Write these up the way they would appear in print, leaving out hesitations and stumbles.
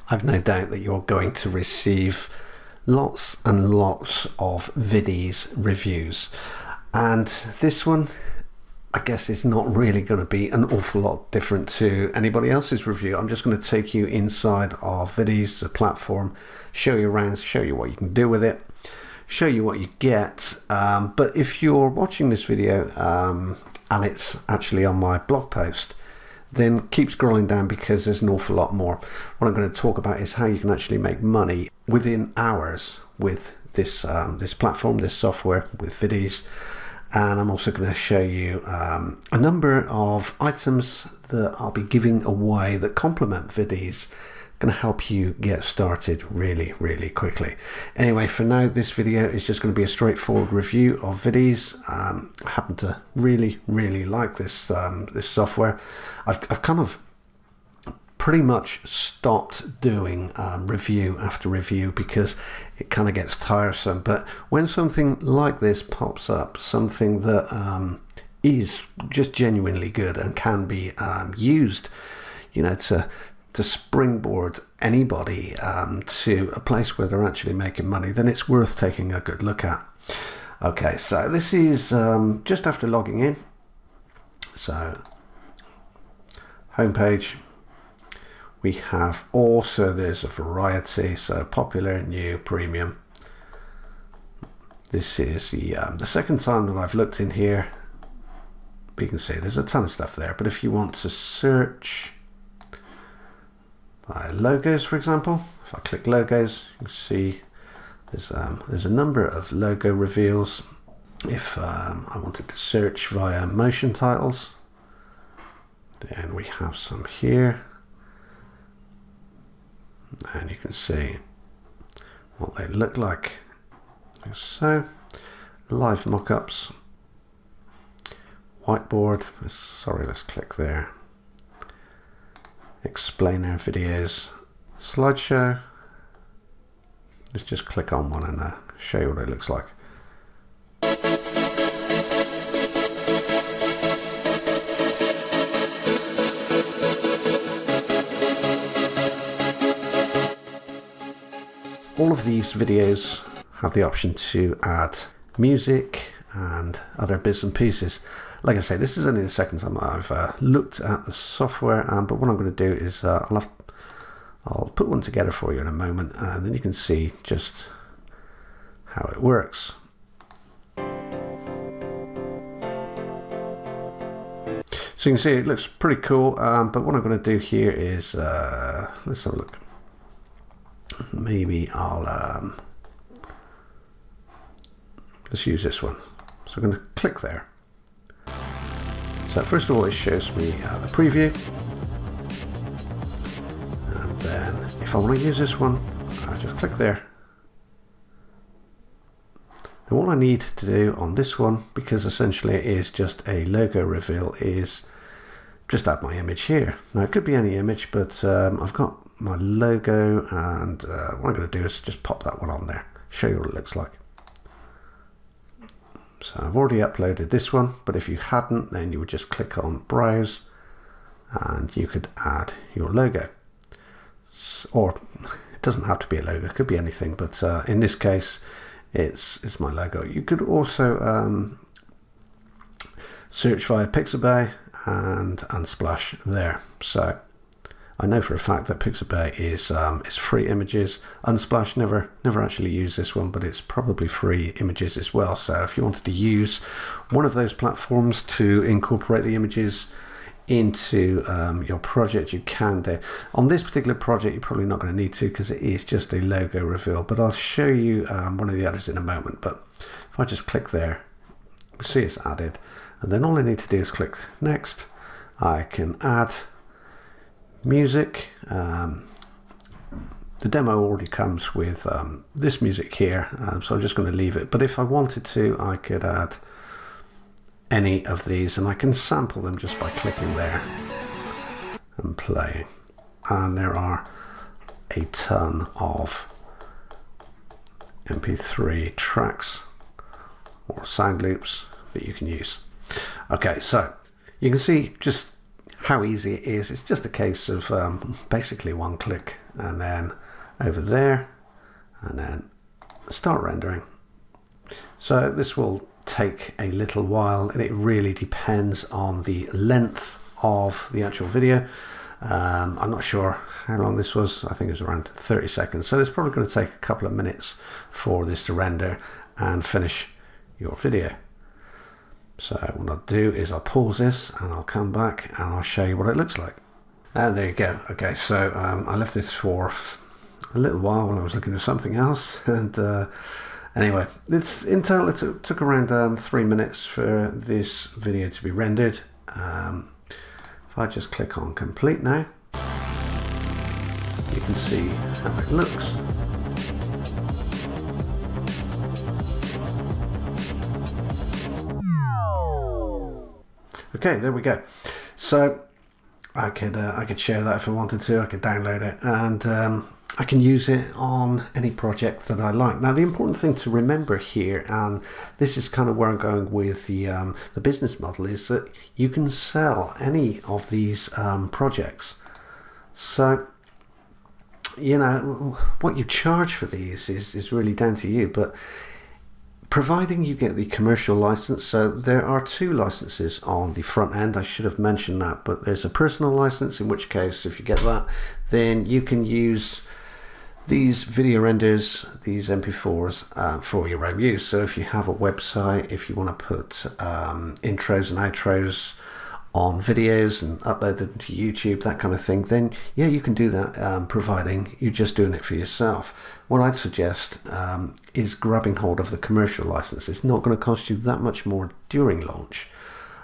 I've no doubt that you're going to receive lots and lots of Videze reviews, and this one I guess is not really going to be an awful lot different to anybody else's review. I'm just going to take you inside of Videze, the platform, show you around, show you what you can do with it, show you what you get. But if you're watching this video and it's actually on my blog post, then keep scrolling down because there's an awful lot more. What I'm going to talk about is how you can actually make money within hours with this this platform, this software, with Videze. And I'm also going to show you a number of items that I'll be giving away that complement Videze, going to help you get started really quickly. Anyway, for now, this video is just going to be a straightforward review of Videze. I happen to really like this this software. I've kind of pretty much stopped doing review after review because it kind of gets tiresome. But when something like this pops up, something that is just genuinely good and can be used, you know, to springboard anybody to a place where they're actually making money, then it's worth taking a good look at. Okay, so this is just after logging in. So homepage, we have also, there's a variety, so popular, new, premium. This is the second time that I've looked in here. You can see there's a ton of stuff there, but if you want to search by logos, for example, if I click logos, you can see there's a number of logo reveals. If I wanted to search via motion titles, then we have some here, and you can see what they look like. So, live mock-ups, whiteboard, sorry, let's click there, explainer videos, slideshow. Let's just click on one and show you what it looks like. All of these videos have the option to add music and other bits and pieces. Like I say, this is only the second time I've looked at the software, but what I'm going to do is I'll put one together for you in a moment, and then you can see just how it works. So you can see it looks pretty cool, but what I'm going to do here is let's have a look. Maybe I'll let's use this one. So I'm going to click there. So first of all, it shows me the preview, and then if I want to use this one, I just click there. And all I need to do on this one, because essentially it is just a logo reveal, is just add my image here. Now it could be any image, but I've got my logo, and what I'm going to do is just pop that one on there, show you what it looks like. So I've already uploaded this one, but if you hadn't, then you would just click on browse and you could add your logo. Or it doesn't have to be a logo, it could be anything, but in this case it's my logo. You could also search via Pixabay and Unsplash there. So I know for a fact that Pixabay is free images. Unsplash never actually used this one, but it's probably free images as well. So if you wanted to use one of those platforms to incorporate the images into your project, you can do. On this particular project, you're probably not going to need to because it is just a logo reveal, but I'll show you one of the others in a moment. But if I just click there, you see it's added, and then all I need to do is click next. I can add music. The demo already comes with this music here, so I'm just going to leave it, but if I wanted to, I could add any of these, and I can sample them just by clicking there and playing. And there are a ton of MP3 tracks or sound loops that you can use. Okay, so you can see just how easy it is. It's just a case of basically one click and then over there and then start rendering. So this will take a little while, and it really depends on the length of the actual video. I'm not sure how long this was. I think it was around 30 seconds. So it's probably going to take a couple of minutes for this to render and finish your video. So what I'll do is I'll pause this and I'll come back and I'll show you what it looks like. And there you go. Okay, so I left this for a little while when I was looking at something else, and anyway, it's in total it took around 3 minutes for this video to be rendered. If I just click on complete now, you can see how it looks. Okay, there we go. So I could share that if I wanted to. I could download it, and I can use it on any project that I like. Now, the important thing to remember here, and this is kind of where I'm going with the business model, is that you can sell any of these projects. So, you know, what you charge for these is really down to you, but providing you get the commercial license. So there are 2 licenses on the front end. I should have mentioned that, but there's a personal license, in which case if you get that, then you can use these video renders, these MP4s, for your own use. So if you have a website, if you want to put intros and outros on videos and upload them to YouTube, that kind of thing, then yeah, you can do that, providing you're just doing it for yourself. What I'd suggest is grabbing hold of the commercial license. It's not going to cost you that much more during launch.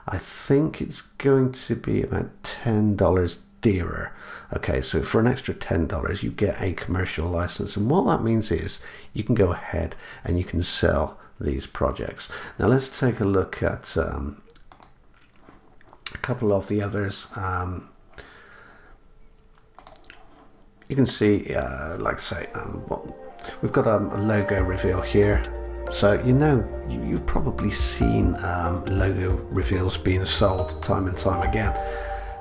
I think it's going to be about $10 dearer. Okay, so for an extra $10 you get a commercial license, and what that means is you can go ahead and you can sell these projects. Now let's take a look at a couple of the others. You can see, like I say, we've got a logo reveal here. So you know, you've probably seen logo reveals being sold time and time again.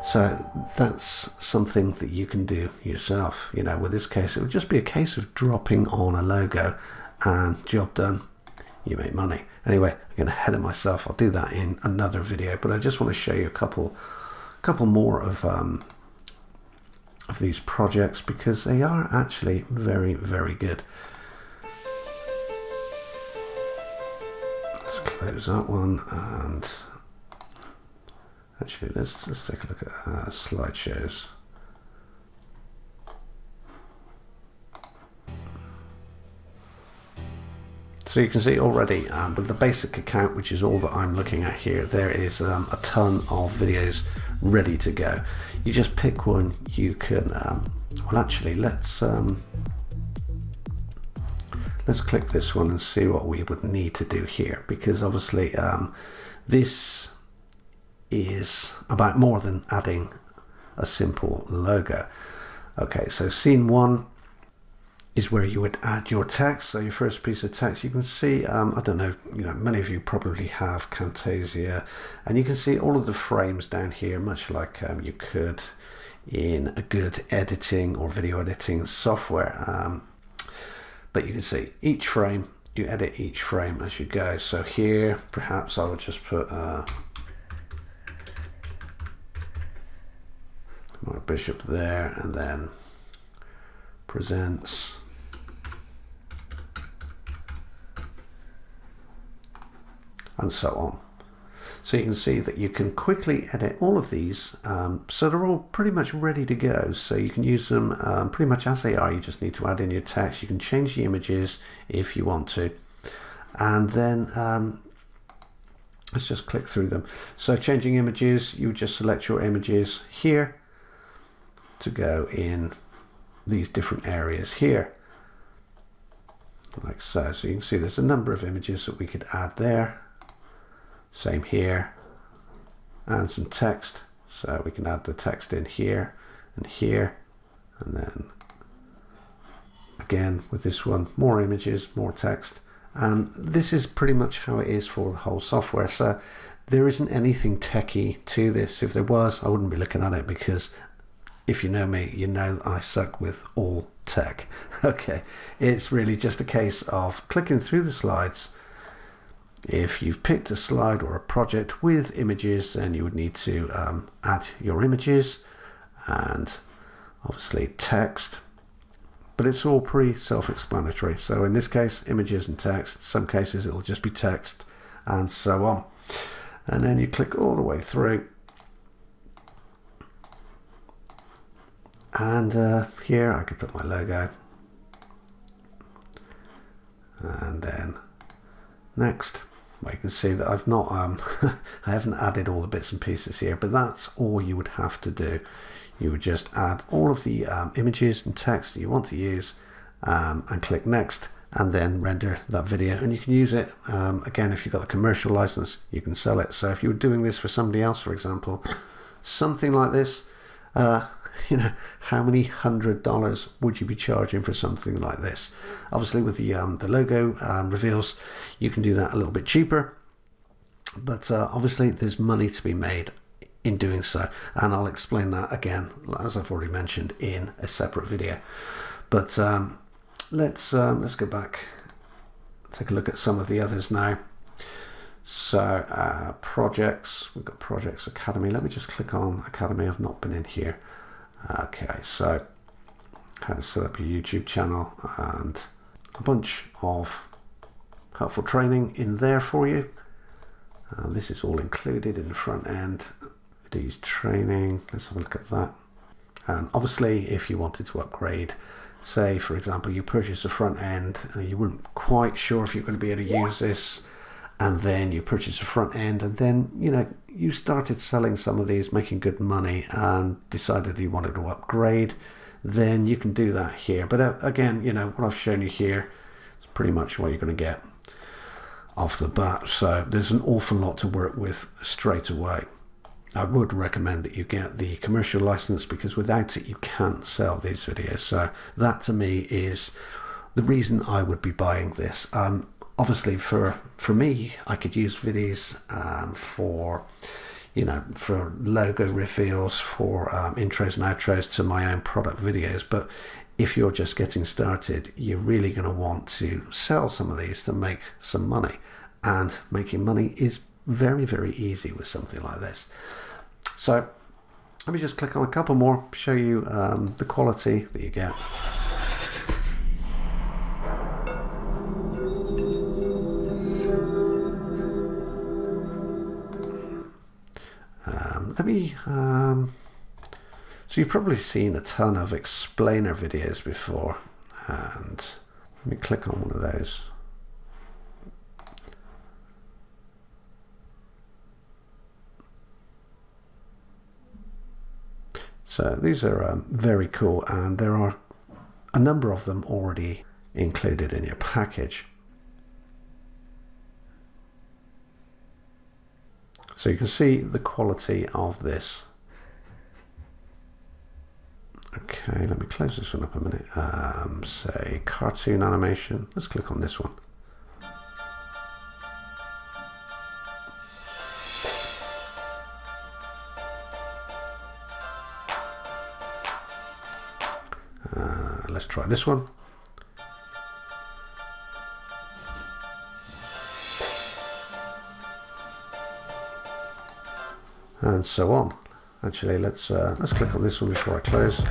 So that's something that you can do yourself. You know, with this case, it would just be a case of dropping on a logo and job done. You make money. Anyway, I'm getting ahead of myself. I'll do that in another video, but I just want to show you a couple more of these projects, because they are actually very, very good. Let's close that one, and actually let's take a look at slideshows. So you can see already with the basic account, which is all that I'm looking at here, there is a ton of videos ready to go. You just pick one. You can well, actually let's click this one and see what we would need to do here, because obviously this is about more than adding a simple logo. Okay, so scene 1 is where you would add your text. So your first piece of text, you can see, I don't know, you know, many of you probably have Camtasia, and you can see all of the frames down here, much like you could in a good editing or video editing software. But you can see each frame, you edit each frame as you go. So here, perhaps I would just put my bishop there, and then presents. And so on. So you can see that you can quickly edit all of these, so they're all pretty much ready to go. So you can use them pretty much as they are. You just need to add in your text. You can change the images if you want to, and then let's just click through them. So changing images, you would just select your images here to go in these different areas here, like so. So you can see there's a number of images that we could add there. Same here, and some text, so we can add the text in here, and then again with this one, more images, more text, and this is pretty much how it is for the whole software. So there isn't anything techie to this. If there was, I wouldn't be looking at it, because if you know me, you know I suck with all tech. Okay, it's really just a case of clicking through the slides. If you've picked a slide or a project with images, then you would need to add your images and obviously text, but it's all pretty self-explanatory. So in this case, images and text. Some cases it'll just be text, and so on. And then you click all the way through, and here I could put my logo, and then next. Well, you can see that I've not I haven't added all the bits and pieces here, but that's all you would have to do. You would just add all of the images and text that you want to use, and click next, and then render that video, and you can use it. Again, if you've got a commercial license, you can sell it. So if you were doing this for somebody else, for example, something like this, you know, how many $100s would you be charging for something like this? Obviously with the logo reveals, you can do that a little bit cheaper, but obviously there's money to be made in doing so, and I'll explain that again, as I've already mentioned, in a separate video. But let's go back, take a look at some of the others now. So projects, we've got Projects Academy. Let me just click on Academy. I've not been in here. Okay, so how to set up your YouTube channel, and a bunch of helpful training in there for you. This is all included in the front end. Videos training, let's have a look at that. And obviously if you wanted to upgrade, say for example you purchase a front end, you weren't quite sure if you're going to be able to use this, and then you purchase a front end, and then you know you started selling some of these, making good money, and decided you wanted to upgrade, then you can do that here. But again, you know what I've shown you here is pretty much what you're going to get off the bat. So there's an awful lot to work with straight away. I would recommend that you get the commercial license, because without it you can't sell these videos. So that to me is the reason I would be buying this. Obviously for me, I could use videos for, you know, for logo reveals, for intros and outros to my own product videos. But if you're just getting started, you're really going to want to sell some of these to make some money, and making money is very, very easy with something like this. So let me just click on a couple more, show you the quality that you get. So you've probably seen a ton of explainer videos before, and let me click on one of those. So these are very cool, and there are a number of them already included in your package. So you can see the quality of this. Okay, let me close this one up a minute. Say cartoon animation. Let's click on this one. Let's try this one. And so on. Actually, let's click on this one before I close.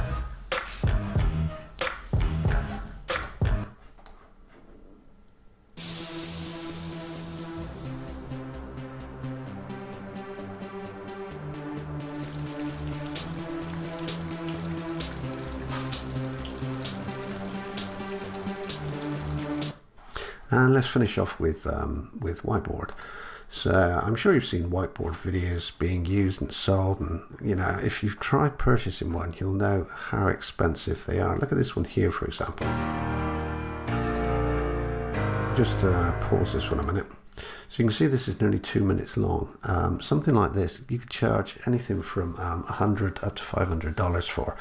And let's finish off with whiteboard. So I'm sure you've seen whiteboard videos being used and sold, and you know, if you've tried purchasing one, you'll know how expensive they are. Look at this one here, for example. Just pause this one a minute. So you can see this is nearly 2 minutes long. Something like this, you could charge anything from $100 up to $500 for.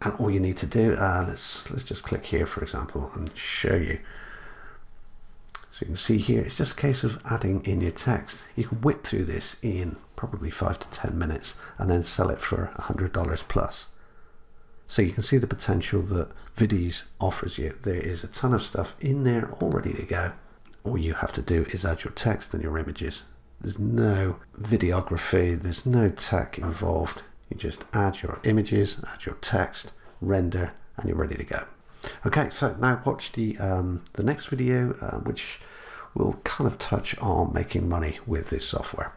And all you need to do, let's just click here, for example, and show you. So you can see here, it's just a case of adding in your text. You can whip through this in probably 5 to 10 minutes and then sell it for $100 plus. So you can see the potential that Videze offers you. There is a ton of stuff in there all ready to go. All you have to do is add your text and your images. There's no videography, there's no tech involved. You just add your images, add your text, render, and you're ready to go. Okay, so now watch the next video, which will kind of touch on making money with this software.